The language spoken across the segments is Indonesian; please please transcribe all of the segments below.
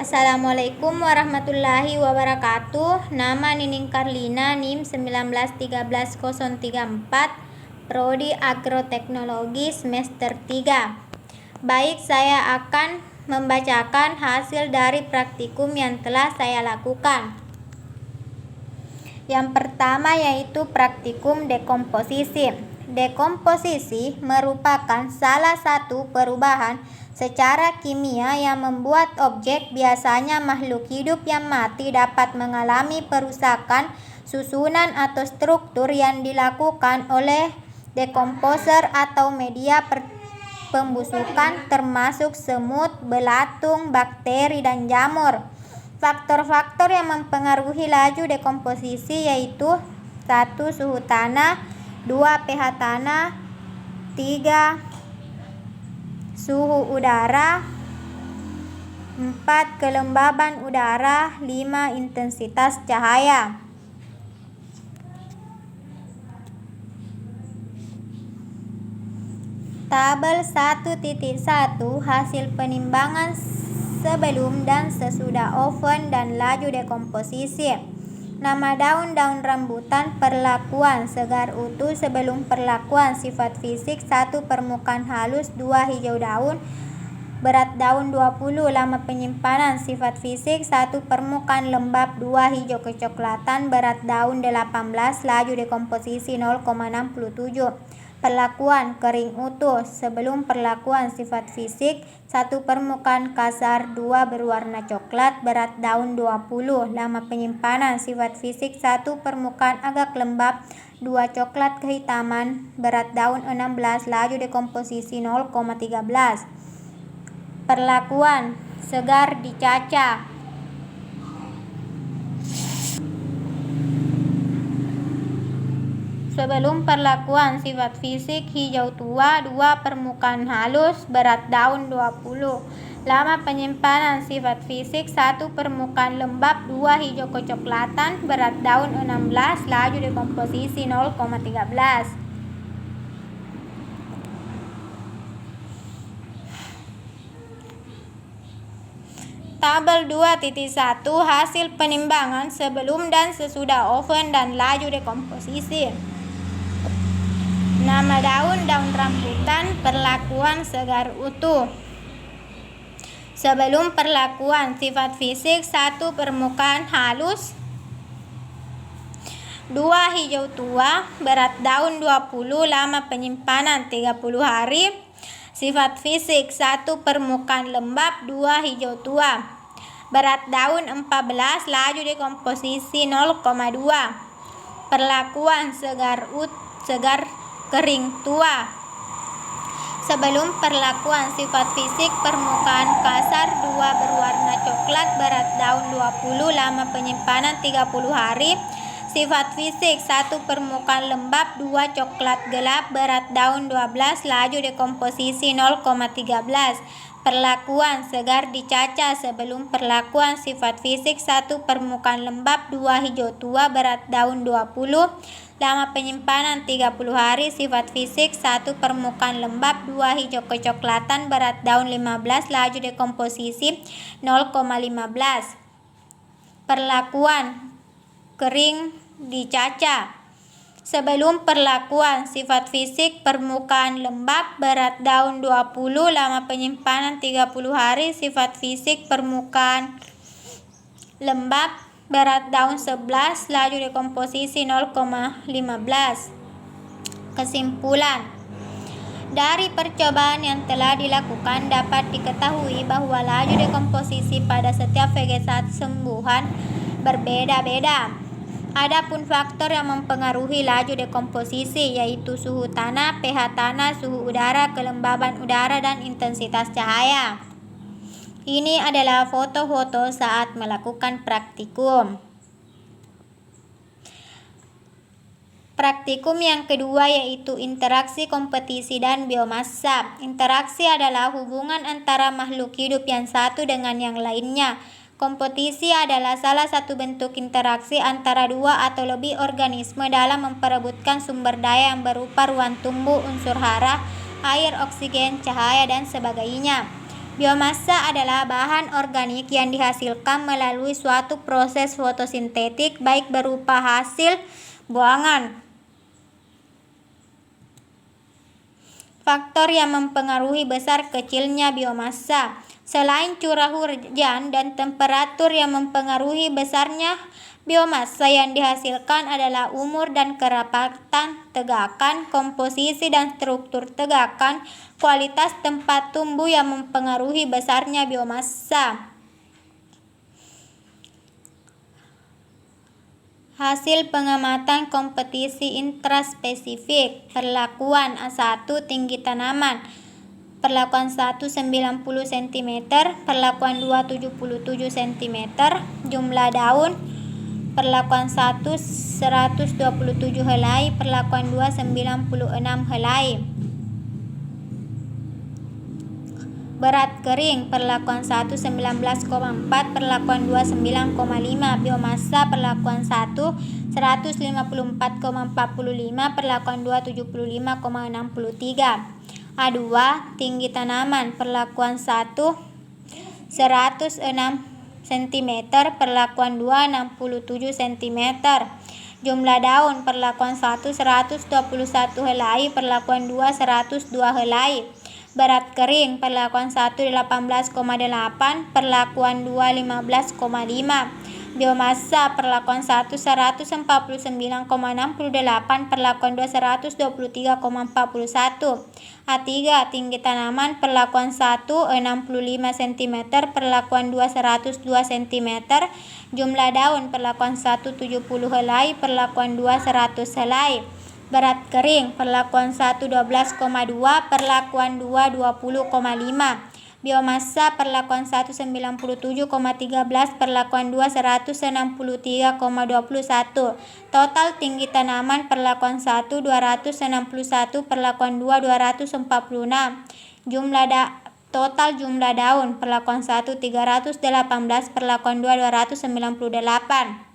Assalamualaikum warahmatullahi wabarakatuh. Nama Nining Karlina, NIM 1903034, Prodi Agroteknologi semester 3. Baik, saya akan membacakan hasil dari praktikum yang telah saya lakukan. Yang pertama yaitu praktikum dekomposisi. Dekomposisi merupakan salah satu perubahan secara kimia yang membuat objek, biasanya makhluk hidup yang mati, dapat mengalami perusakan susunan atau struktur yang dilakukan oleh dekomposer atau media pembusukan termasuk semut, belatung, bakteri, dan jamur. Faktor-faktor yang mempengaruhi laju dekomposisi yaitu 1. Suhu tanah, 2. pH tanah, 3. suhu udara, 4. kelembaban udara, 5. intensitas cahaya. Tabel 1.1 hasil penimbangan sebelum dan sesudah oven dan laju dekomposisi. Nama daun rambutan, perlakuan segar utuh sebelum perlakuan, sifat fisik 1. permukaan halus, 2. hijau daun, berat daun 20, lama penyimpanan, sifat fisik 1. permukaan lembab, 2. hijau kecoklatan, berat daun 18, laju dekomposisi 0,67. Perlakuan kering utuh sebelum perlakuan, sifat fisik 1. permukaan kasar, 2. berwarna coklat, berat daun 20, lama penyimpanan, sifat fisik 1. permukaan agak lembab, 2. coklat kehitaman, berat daun 16, laju dekomposisi 0,13. Perlakuan segar dicaca. Sebelum perlakuan, sifat fisik hijau tua, 2. permukaan halus, berat daun 20, lama penyimpanan, sifat fisik 1. permukaan lembab, 2. hijau kecoklatan, berat daun 16, laju dekomposisi 0,13. Tabel 2.1 hasil penimbangan sebelum dan sesudah oven dan laju dekomposisi. Nama daun rambutan, perlakuan segar utuh. Sebelum perlakuan, sifat fisik 1. permukaan halus, 2. hijau tua, berat daun 20, lama penyimpanan 30 hari. Sifat fisik 1. permukaan lembab, 2. hijau tua, berat daun 14, laju dekomposisi 0,2. Perlakuan segar kering tua. Sebelum perlakuan, sifat fisik permukaan kasar, 2. berwarna coklat, berat daun 20, lama penyimpanan 30 hari. Sifat fisik 1. permukaan lembab, 2. coklat gelap, berat daun 12, laju dekomposisi 0,13. Perlakuan segar dicaca. Sebelum perlakuan, sifat fisik 1. permukaan lembab, 2. hijau tua, berat daun 20, lama penyimpanan 30 hari. Sifat fisik 1. permukaan lembab, 2. hijau kecoklatan, berat daun 15, laju dekomposisi 0,15. Perlakuan kering dicaca. Sebelum perlakuan, sifat fisik permukaan lembab, berat daun 20, lama penyimpanan 30 hari. Sifat fisik permukaan lembab, berat daun 11, laju dekomposisi 0,15. Kesimpulan dari percobaan yang telah dilakukan dapat diketahui bahwa laju dekomposisi pada setiap vegetasi tumbuhan berbeda-beda. Adapun faktor yang mempengaruhi laju dekomposisi yaitu suhu tanah, pH tanah, suhu udara, kelembaban udara, dan intensitas cahaya. Ini adalah foto-foto saat melakukan praktikum. Praktikum yang kedua yaitu interaksi kompetisi dan biomasa. Interaksi adalah hubungan antara makhluk hidup yang satu dengan yang lainnya. Kompetisi adalah salah satu bentuk interaksi antara 2 atau lebih organisme dalam memperebutkan sumber daya yang berupa ruang tumbuh, unsur hara, air, oksigen, cahaya, dan sebagainya. Biomassa adalah bahan organik yang dihasilkan melalui suatu proses fotosintetik baik berupa hasil buangan. Faktor yang mempengaruhi besar kecilnya biomassa. Selain curah hujan dan temperatur yang mempengaruhi besarnya biomassa yang dihasilkan adalah umur dan kerapatan tegakan, komposisi dan struktur tegakan, kualitas tempat tumbuh yang mempengaruhi besarnya biomassa. Hasil pengamatan kompetisi intraspesifik. Perlakuan A1 tinggi tanaman. Perlakuan 1 90 cm, perlakuan 2 77 cm, jumlah daun. Perlakuan 1 127 helai, perlakuan 2 96 helai. Berat kering. Perlakuan 1 19,4, perlakuan 2 9,5. Biomassa. Perlakuan 1 154,45, perlakuan 2 75,63. A2 tinggi tanaman. Perlakuan 1 106 cm, perlakuan 2 67 cm. Jumlah daun. Perlakuan 1 121 helai, perlakuan 2 102 helai. Berat kering. Perlakuan 1 18,8, perlakuan 2 15,5. Biomassa. Perlakuan 1 149,68, perlakuan 2 123,41. A3 tinggi tanaman. Perlakuan 1 65 cm, perlakuan 2 102 cm. Jumlah daun. Perlakuan 1 70 helai, perlakuan 2 100 helai. Berat kering. Perlakuan 1 12,2, perlakuan 2 20,5. Biomassa. Perlakuan 1 97,13, perlakuan 2 163,21. Total tinggi tanaman. Perlakuan 1 261, perlakuan 2 246. Total jumlah daun. Perlakuan 1 318, perlakuan 2 298.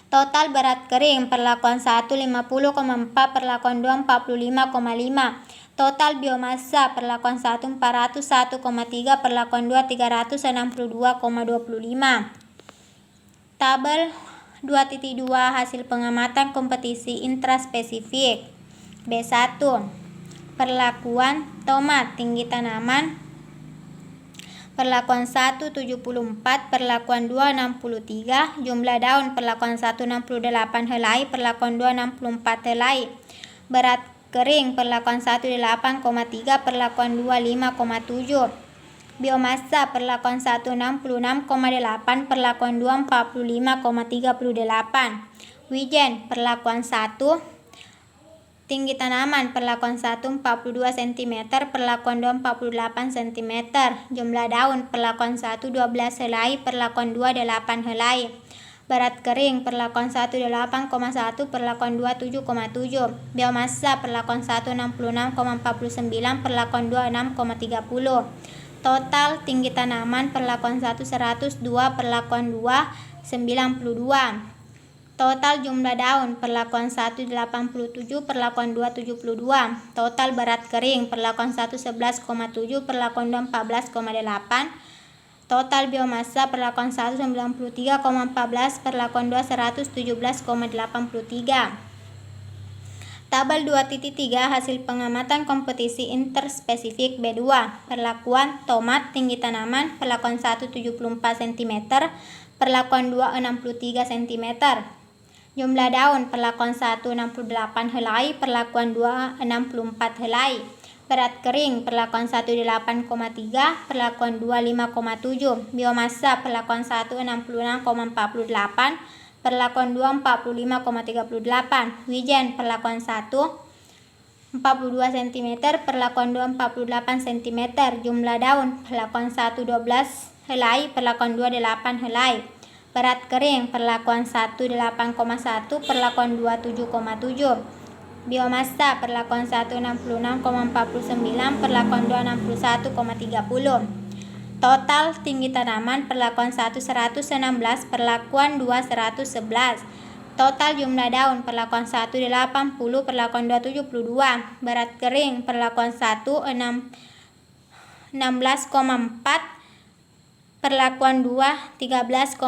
Total berat kering. Perlakuan 1 50,4, perlakuan 2 45,5. Total biomassa. Perlakuan 1 401,3, perlakuan 2 362,25. Tabel 2.2 hasil pengamatan kompetisi intraspesifik. B1. Perlakuan tomat tinggi tanaman. Perlakuan 1 74, perlakuan 2 63. Jumlah daun. Perlakuan 1 68 helai, perlakuan 2 64 helai. Berat kering. Perlakuan 1 8,3, perlakuan 2 5,7. Biomassa. Perlakuan 1 66,8, perlakuan 2 45,38. Wijen. Perlakuan 1 tinggi tanaman. Perlakuan 1 42 cm, perlakuan 2 48 cm. Jumlah daun. Perlakuan 1 12 helai, perlakuan 2 8 helai. Berat kering. Perlakuan 1 8,1, perlakuan 2 7,7. Biomassa. Perlakuan 1 66,49, perlakuan 2 6,30. Total tinggi tanaman. Perlakuan 1 102, perlakuan 2 92. Total jumlah daun. Perlakuan 1 87, perlakuan 2 72. Total berat kering. Perlakuan 1 11,7, perlakuan 2 14,8. Total biomassa. Perlakuan 1 93,14, perlakuan 2 117,83. Tabel 2.3 hasil pengamatan kompetisi interspesifik B2. Perlakuan tomat tinggi tanaman. Perlakuan 1 74 cm, perlakuan 2 63 cm. Jumlah daun. Perlakuan 1 68 helai, perlakuan 2 64 helai. Berat kering. Perlakuan 1 8,3, perlakuan 2 5,7. Biomassa. Perlakuan 1 66,48, perlakuan 2 45,38. Wijen. Perlakuan 1 42 cm, perlakuan 2 48 cm. Jumlah daun. Perlakuan 1 12 helai, perlakuan 2 8 helai. Berat kering. Perlakuan 1 8,1, perlakuan 2 7,7. Biomassa. Perlakuan 1 66,49, perlakuan 2 61,30. Total tinggi tanaman. Perlakuan 1 116, perlakuan 2 111. Total jumlah daun. Perlakuan 1 80, perlakuan 2 72. Berat kering. Perlakuan 1 65, 16,4, perlakuan 2 13,4.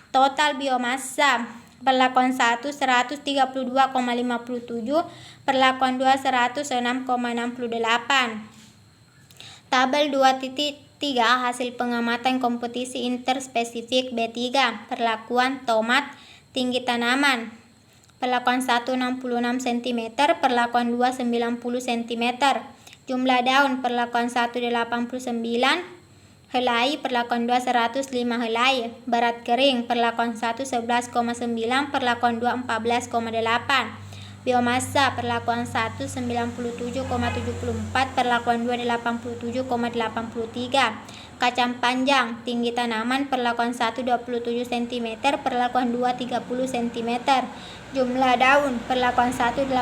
Total biomassa perlakuan 1 132,57, perlakuan 2 106,68. Tabel 2.3 hasil pengamatan kompetisi interspesifik B3, perlakuan tomat, tinggi tanaman. Perlakuan 1 66 cm, perlakuan 2 90 cm. Jumlah daun perlakuan 1 89 helai, perlakuan 2 105 helai. Berat kering perlakuan 1 11,9, perlakuan 2 14,8. Biomassa perlakuan 1 97,74, perlakuan 2 87,83. Kacang panjang tinggi tanaman perlakuan 1 27 cm, perlakuan 2 30 cm. Jumlah daun perlakuan 1 18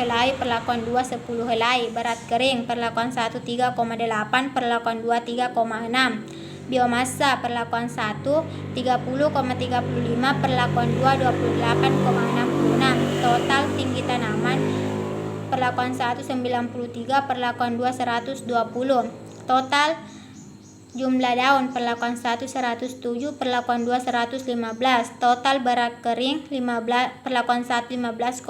helai, perlakuan 2 10 helai. Berat kering perlakuan 1 3,8, perlakuan 2 3,6. Biomassa perlakuan 1 30,35, perlakuan 2 28,66. Total tinggi tanaman perlakuan 1 93, perlakuan 2 120. Total jumlah daun perlakuan 1 107, perlakuan 2 115. Total berat kering 15, perlakuan 1 15,7,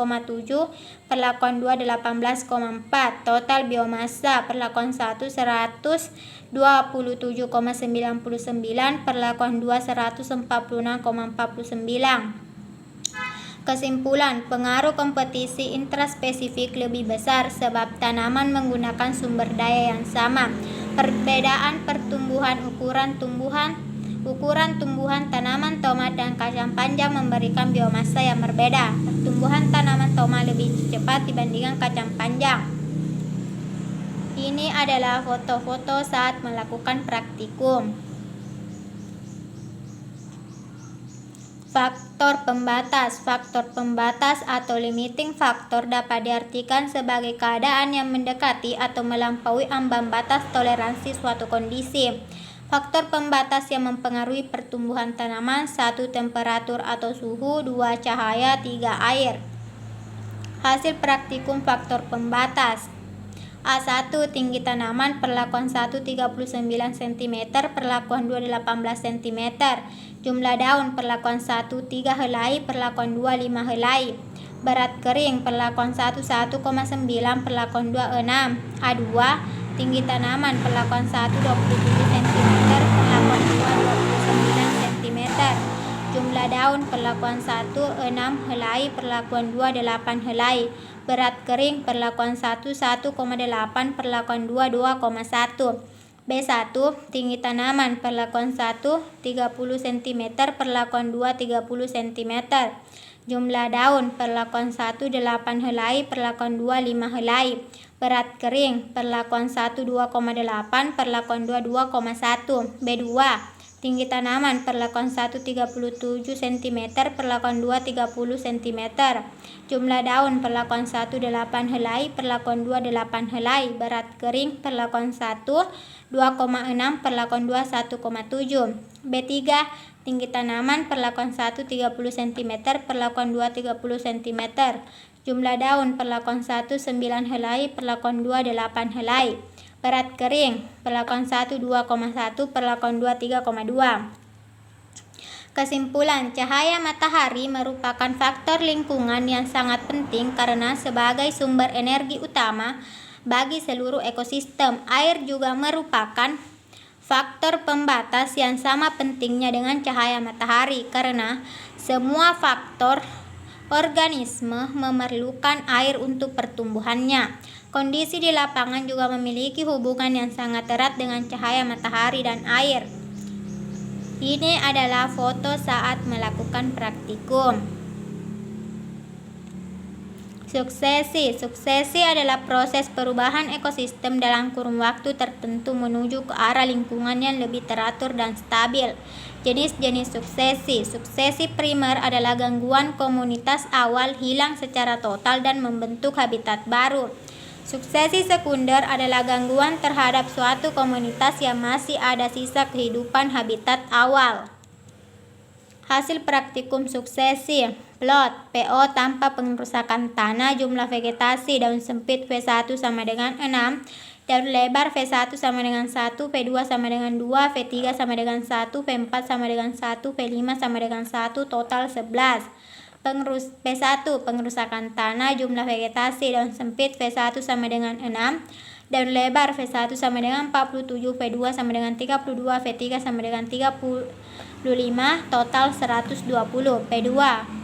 perlakuan 2 18,4. Total biomassa perlakuan 1 127,99, perlakuan 2 146,49. Kesimpulan, pengaruh kompetisi intraspesifik lebih besar sebab tanaman menggunakan sumber daya yang sama. Perbedaan pertumbuhan ukuran tumbuhan tanaman tomat dan kacang panjang memberikan biomassa yang berbeda. Pertumbuhan tanaman tomat lebih cepat dibandingkan kacang panjang. Ini adalah foto-foto saat melakukan praktikum. Faktor pembatas atau limiting factor dapat diartikan sebagai keadaan yang mendekati atau melampaui ambang batas toleransi suatu kondisi. Faktor pembatas yang mempengaruhi pertumbuhan tanaman: 1 temperatur atau suhu, 2 cahaya, 3 air. Hasil praktikum faktor pembatas. A1 tinggi tanaman perlakuan 1 39 cm, perlakuan 2 18 cm. Jumlah daun perlakuan 1 3 helai, perlakuan 2 5 helai. Berat kering perlakuan 1 1,9, perlakuan 2 6. A2 tinggi tanaman perlakuan 1 27 cm, perlakuan 2 29 cm. Jumlah daun perlakuan 1 6 helai, perlakuan 2 8 helai. Berat kering perlakuan 1 1,8, perlakuan 2 2,1. B1 tinggi tanaman perlakuan 1 30 cm, perlakuan 2 30 cm. Jumlah daun perlakuan 1 8 helai, perlakuan 2 5 helai. Berat kering perlakuan 1 2,8, perlakuan 2 2,1. B2 tinggi tanaman perlakuan 1 37 cm, perlakuan 2 30 cm. Jumlah daun perlakuan 1 8 helai, perlakuan 2 8 helai. Berat kering perlakuan 1 2,6, perlakuan 2 1,7. B3 tinggi tanaman perlakuan 1 30 cm, perlakuan 2 30 cm. Jumlah daun perlakuan 1 9 helai, perlakuan 2 8 helai. Berat kering perlakuan 1 2,1, perlakuan 2 3,2. Kesimpulan, cahaya matahari merupakan faktor lingkungan yang sangat penting karena sebagai sumber energi utama bagi seluruh ekosistem. Air juga merupakan faktor pembatas yang sama pentingnya dengan cahaya matahari karena semua faktor organisme memerlukan air untuk pertumbuhannya. Kondisi di lapangan juga memiliki hubungan yang sangat erat dengan cahaya matahari dan air. Ini adalah foto saat melakukan praktikum. Suksesi adalah proses perubahan ekosistem dalam kurun waktu tertentu menuju ke arah lingkungan yang lebih teratur dan stabil. Jenis-jenis suksesi primer adalah gangguan komunitas awal hilang secara total dan membentuk habitat baru. Suksesi sekunder adalah gangguan terhadap suatu komunitas yang masih ada sisa kehidupan habitat awal. Hasil praktikum suksesi. Plot PO tanpa pengerusakan tanah, jumlah vegetasi daun sempit V1 sama dengan 6, Daun lebar V1 sama dengan 1, V2 sama dengan 2, V3 sama dengan 1, V4 sama dengan 1, V5 sama dengan 1, total 11. P1 pengerusakan tanah, jumlah vegetasi daun sempit V1 sama dengan 6, daun lebar V1 sama dengan 47, V2 sama dengan 32, V3 sama dengan 35, total 120. P2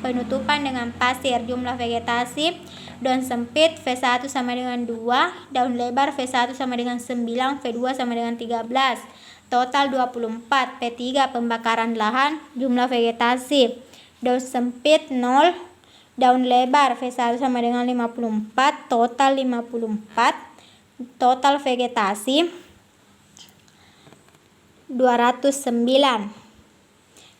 penutupan dengan pasir, jumlah vegetasi daun sempit V1 sama dengan 2, daun lebar V1 sama dengan 9, V2 sama dengan 13, total 24. P3 pembakaran lahan, jumlah vegetasi daun sempit 0, daun lebar V1 sama dengan 54, total 54, total vegetasi 209.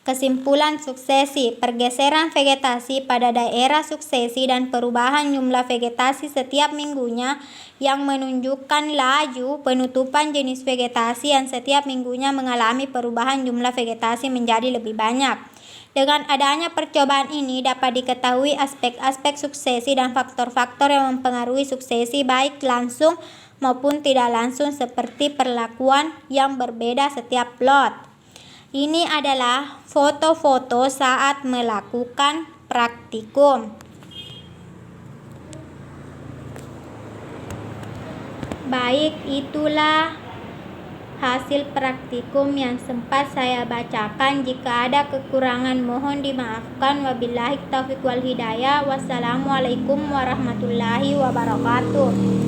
Kesimpulan suksesi, pergeseran vegetasi pada daerah suksesi dan perubahan jumlah vegetasi setiap minggunya yang menunjukkan laju penutupan jenis vegetasi yang setiap minggunya mengalami perubahan jumlah vegetasi menjadi lebih banyak. Dengan adanya percobaan ini dapat diketahui aspek-aspek suksesi dan faktor-faktor yang mempengaruhi suksesi baik langsung maupun tidak langsung seperti perlakuan yang berbeda setiap lot. Ini adalah foto-foto saat melakukan praktikum. Baik, itulah hasil praktikum yang sempat saya bacakan. Jika ada kekurangan mohon dimaafkan. Wabillahi taufiq wal hidayah. Wassalamualaikum warahmatullahi wabarakatuh.